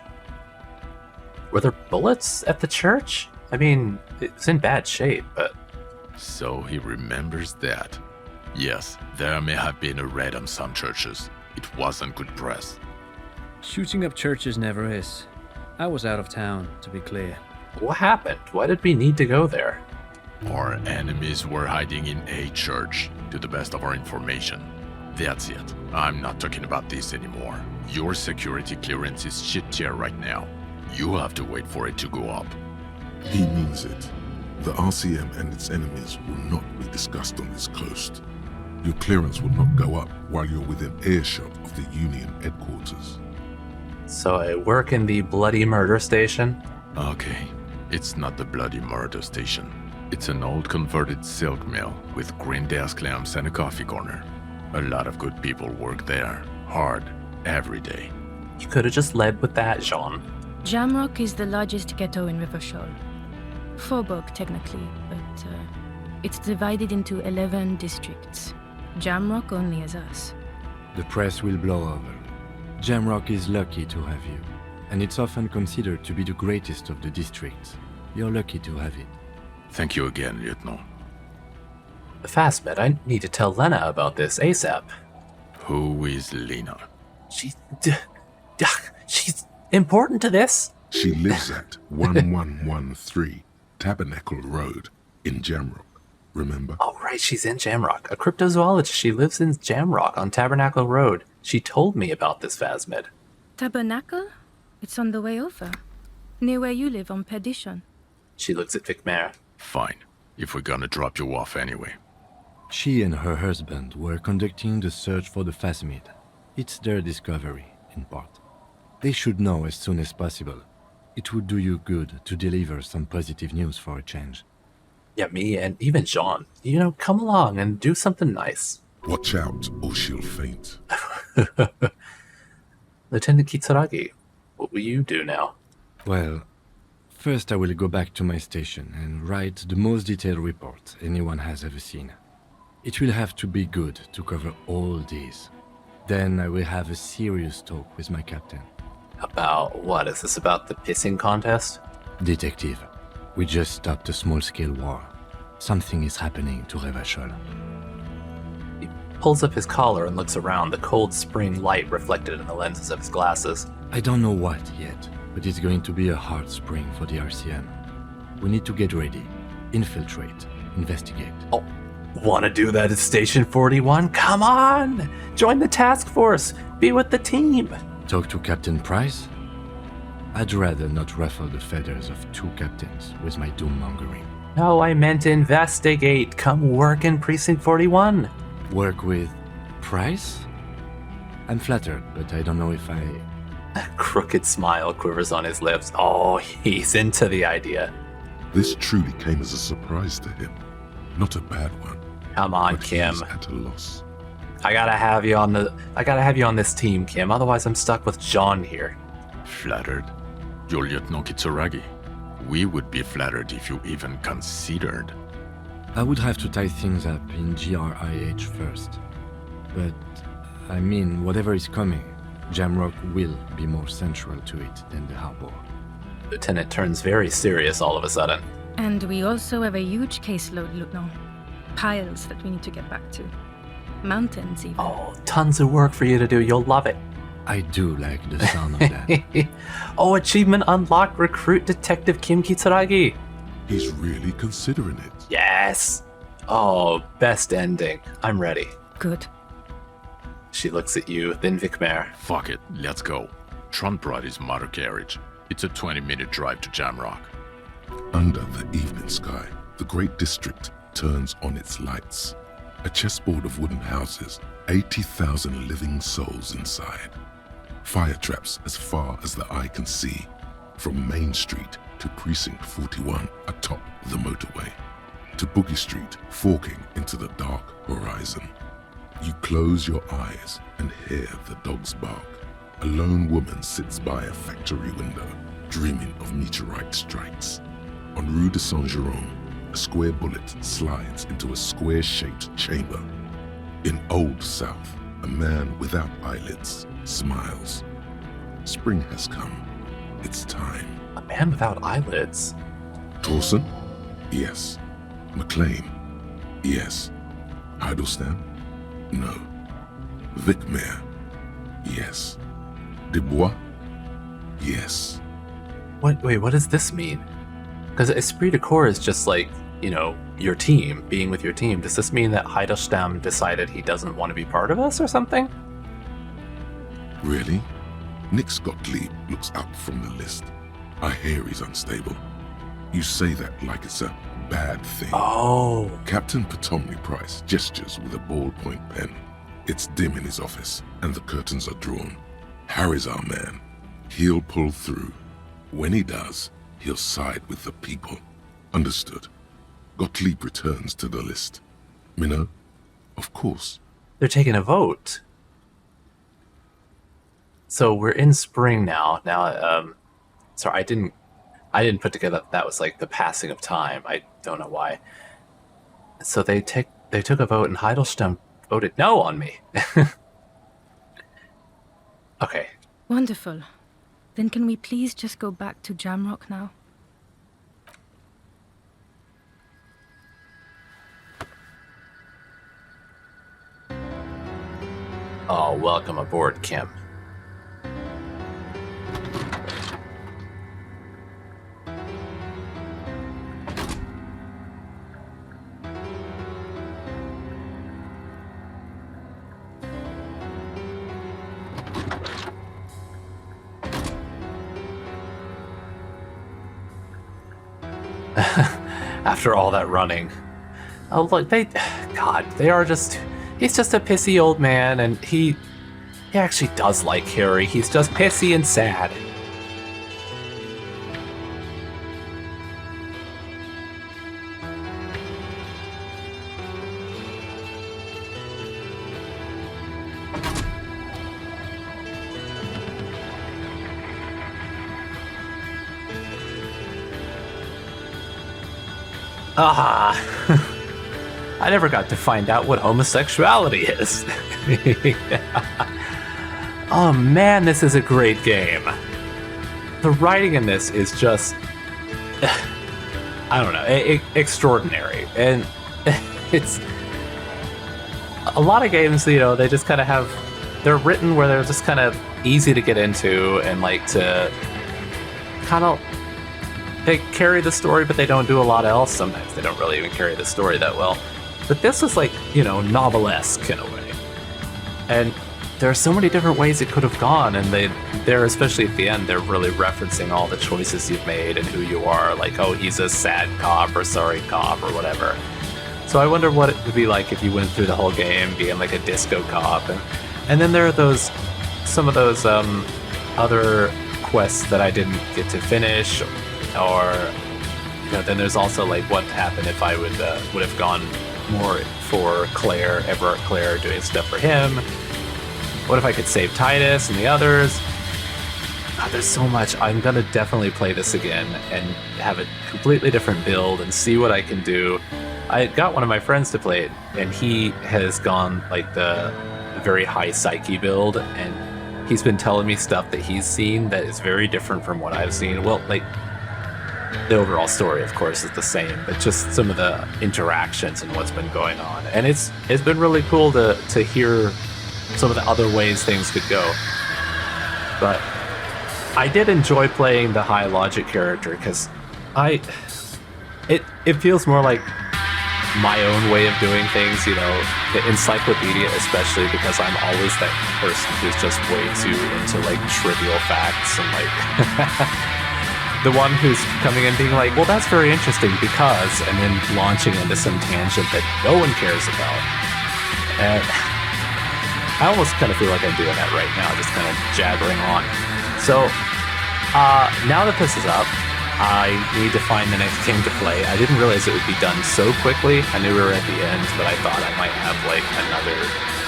Were there bullets at the church? I mean, it's in bad shape, but... So he remembers that. Yes, there may have been a raid on some churches. It wasn't good press. Shooting up churches never is. I was out of town, to be clear. What happened? Why did we need to go there? Our enemies were hiding in a church, to the best of our information. That's it. I'm not talking about this anymore. Your security clearance is shit tier right now. You have to wait for it to go up. He means it. The RCM and its enemies will not be discussed on this coast. Your clearance will not go up while you're within earshot of the Union headquarters. So I work in the bloody murder station? Okay, it's not the bloody murder station. It's an old converted silk mill with green desk lamps and a coffee corner. A lot of good people work there, hard, every day. You could have just led with that, Jean. Jamrock is the largest ghetto in Rivershaw. Faubourg, technically, but it's divided into 11 districts. Jamrock only has us. The press will blow over. Jamrock is lucky to have you, and it's often considered to be the greatest of the districts. You're lucky to have it. Thank you again, Lieutenant. Phasmid, I need to tell Lena about this ASAP. Who is Lena? She's important to this. She lives at 1113 Tabernacle Road in Jamrock, remember? Oh, right, she's in Jamrock. A cryptozoologist. She lives in Jamrock on Tabernacle Road. She told me about this, Phasmid. Tabernacle? It's on the way over. Near where you live on Perdition. She looks at Vicmare. Fine, if we're gonna drop you off anyway. She and her husband were conducting the search for the Phasmid. It's their discovery, in part. They should know as soon as possible. It would do you good to deliver some positive news for a change. Yeah, me and even Jean. You know, come along and do something nice. Watch out or she'll faint. Lieutenant Kitsuragi, what will you do now? Well, First, I will go back to my station and write the most detailed report anyone has ever seen. It will have to be good to cover all these. Then I will have a serious talk with my captain. About what? Is this about the pissing contest? Detective, we just stopped a small-scale war. Something is happening to Revachol. He pulls up his collar and looks around, the cold spring light reflected in the lenses of his glasses. I don't know what yet, but it's going to be a hard spring for the RCM. We need to get ready, infiltrate, investigate. Oh, want to do that at Station 41? Come on! Join the task force! Be with the team! Talk to Captain Price? I'd rather not ruffle the feathers of two captains with my doom-mongering. No, I meant investigate. Come work in Precinct 41. Work with Price? I'm flattered, but I don't know if I... A crooked smile quivers on his lips. Oh, he's into the idea. This truly came as a surprise to him. Not a bad one. Come on, but Kim. he's at a loss. I gotta have you on this team, Kim. Otherwise, I'm stuck with John here. Flattered? Your Lieutenant Kitsuragi. We would be flattered if you even considered. I would have to tie things up in GRIH first. But, I mean, whatever is coming, Jamrock will be more central to it than the harbor. Lieutenant turns very serious all of a sudden. And we also have a huge caseload, Lieutenant. Piles that we need to get back to. Mountains, even. Oh, tons of work for you to do. You'll love it. I do like the sound of that. Oh, achievement unlocked. Recruit Detective Kim Kitsuragi. He's really considering it. Yes. Oh, best ending. I'm ready. Good. She looks at you, then Vicmare. Fuck it, let's go. Trump brought his motor carriage. It's a 20-minute drive to Jamrock. Under the evening sky, the great district turns on its lights. A chessboard of wooden houses, 80,000 living souls inside. Fire traps as far as the eye can see, from Main Street to Precinct 41 atop the motorway, to Boogie Street forking into the dark horizon. You close your eyes and hear the dogs bark. A lone woman sits by a factory window, dreaming of meteorite strikes. On Rue de Saint-Jérôme, a square bullet slides into a square-shaped chamber. In Old South, a man without eyelids smiles. Spring has come. It's time. A man without eyelids. Torsen? Yes. McLean? Yes. Heidelstein? No. Vicmare? Yes. Dubois? Yes. Wait, what does this mean? Because Esprit de Corps is just like, you know, your team, being with your team. Does this mean that Heidelstam decided he doesn't want to be part of us or something? Really? Nick Gottlieb looks up from the list. I hear he's unstable. You say that like it's a bad thing. Oh. Captain Potomny Price gestures with a ballpoint pen. It's dim in his office, and the curtains are drawn. Harry's our man. He'll pull through. When he does, he'll side with the people. Understood. Gottlieb returns to the list. Minnow? Of course. They're taking a vote. So we're in spring now. Sorry, I didn't put together that was like the passing of time. I don't know why. So they took a vote and Heidelstam voted no on me. Okay. Wonderful. Then can we please just go back to Jamrock now? Oh, welcome aboard, Kim. After all that running. Oh, look, they are just... He's just a pissy old man, and he actually does like Harry. He's just pissy and sad. I never got to find out what homosexuality is. Oh man, this is a great game. The writing in this is just, I don't know, extraordinary. And it's a lot of games, you know, they just kind of have, they're written where they're just kind of easy to get into and like to kind of, they carry the story, but they don't do a lot else. Sometimes they don't really even carry the story that well. But this is like, you know, novelesque in a way. And there are so many different ways it could have gone, and they're especially at the end, they're really referencing all the choices you've made and who you are. Like, oh, he's a sad cop or sorry cop or whatever. So I wonder what it would be like if you went through the whole game being like a disco cop. And then there are some of those other quests that I didn't get to finish, or you know, then there's also like what happened if I would have gone more for Claire, Everett Claire, doing stuff for him. What if I could save Titus and the others? God, there's so much. I'm gonna definitely play this again and have a completely different build and see what I can do. I got one of my friends to play it, and he has gone like the very high psyche build, and he's been telling me stuff that he's seen that is very different from what I've seen. Well, like, the overall story, of course, is the same, but just some of the interactions and what's been going on. And it's been really cool to hear some of the other ways things could go. But I did enjoy playing the high logic character because it feels more like my own way of doing things, you know, the encyclopedia, especially because I'm always that person who's just way too into like trivial facts and like the one who's coming in being like, well, that's very interesting because, and then launching into some tangent that no one cares about. And I almost kind of feel like I'm doing that right now, just kind of jabbering on. So now that this is up, I need to find the next game to play. I didn't realize it would be done so quickly. I knew we were at the end, but I thought I might have like another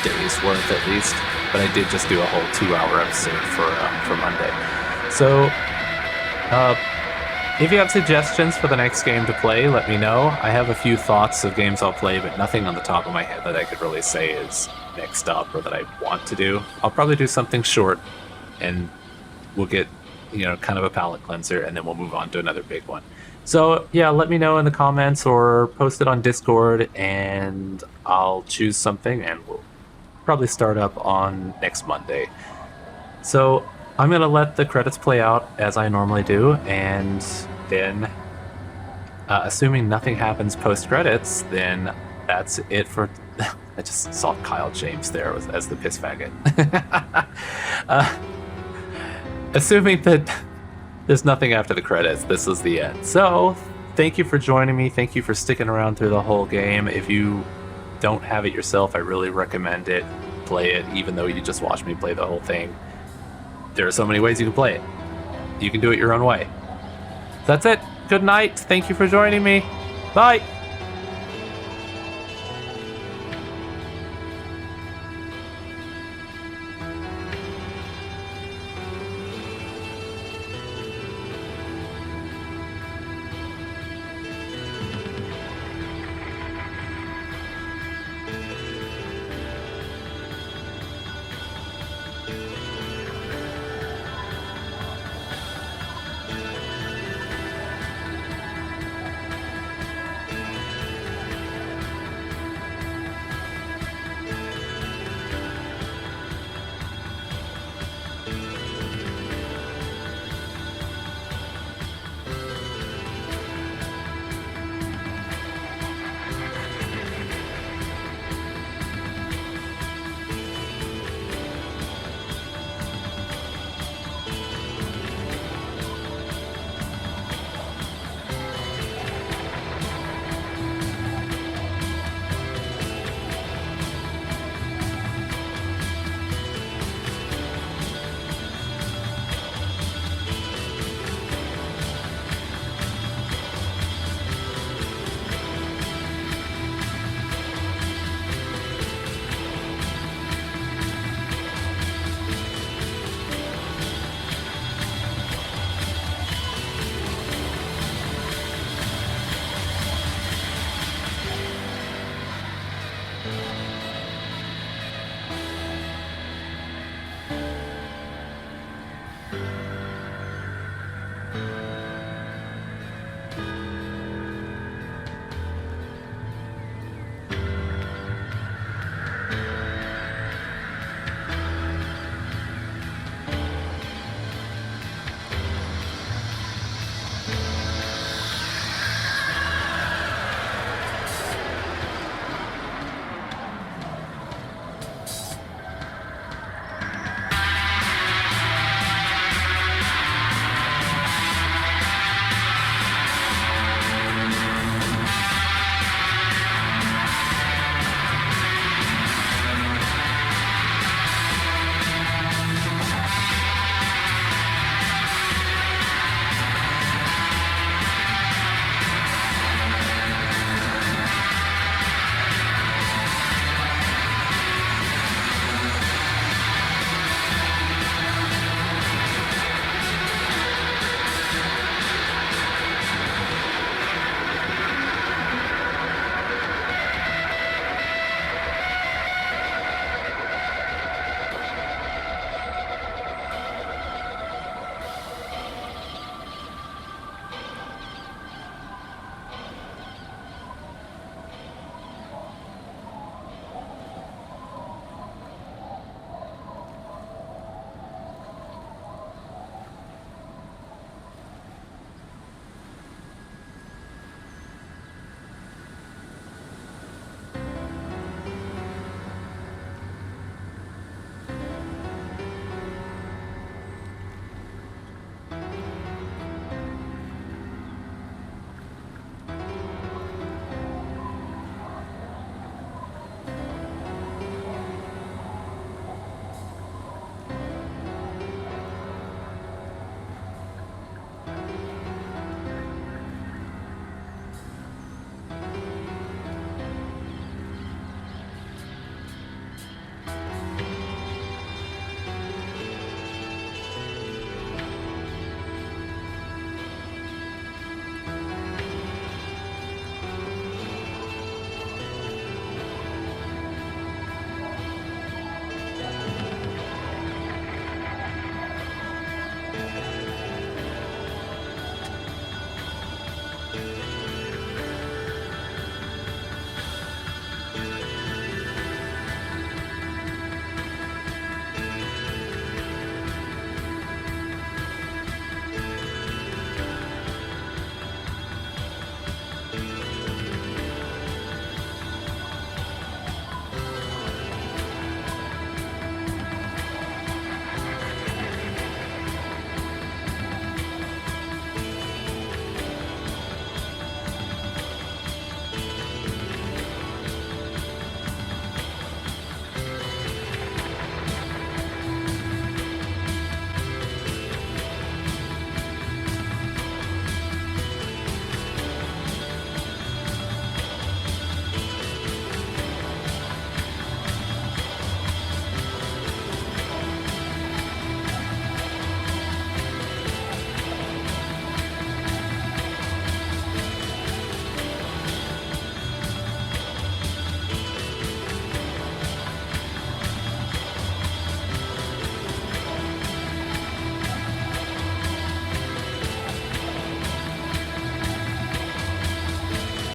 day's worth at least. But I did just do a whole 2-hour episode for Monday. So if you have suggestions for the next game to play, let me know. I have a few thoughts of games I'll play, but nothing on the top of my head that I could really say is next up or that I want to do. I'll probably do something short, and we'll get, you know, kind of a palate cleanser, and then we'll move on to another big one. So yeah, let me know in the comments or post it on Discord, and I'll choose something, and we'll probably start up on next Monday. So I'm gonna let the credits play out as I normally do, and then assuming nothing happens post credits, then that's it for I just saw Kyle James there as the piss faggot. Assuming that there's nothing after the credits, this is the end. So, thank you for joining me. Thank you for sticking around through the whole game. If you don't have it yourself, I really recommend it. Play it, even though you just watched me play the whole thing. There are so many ways you can play it. You can do it your own way. That's it. Good night. Thank you for joining me. Bye.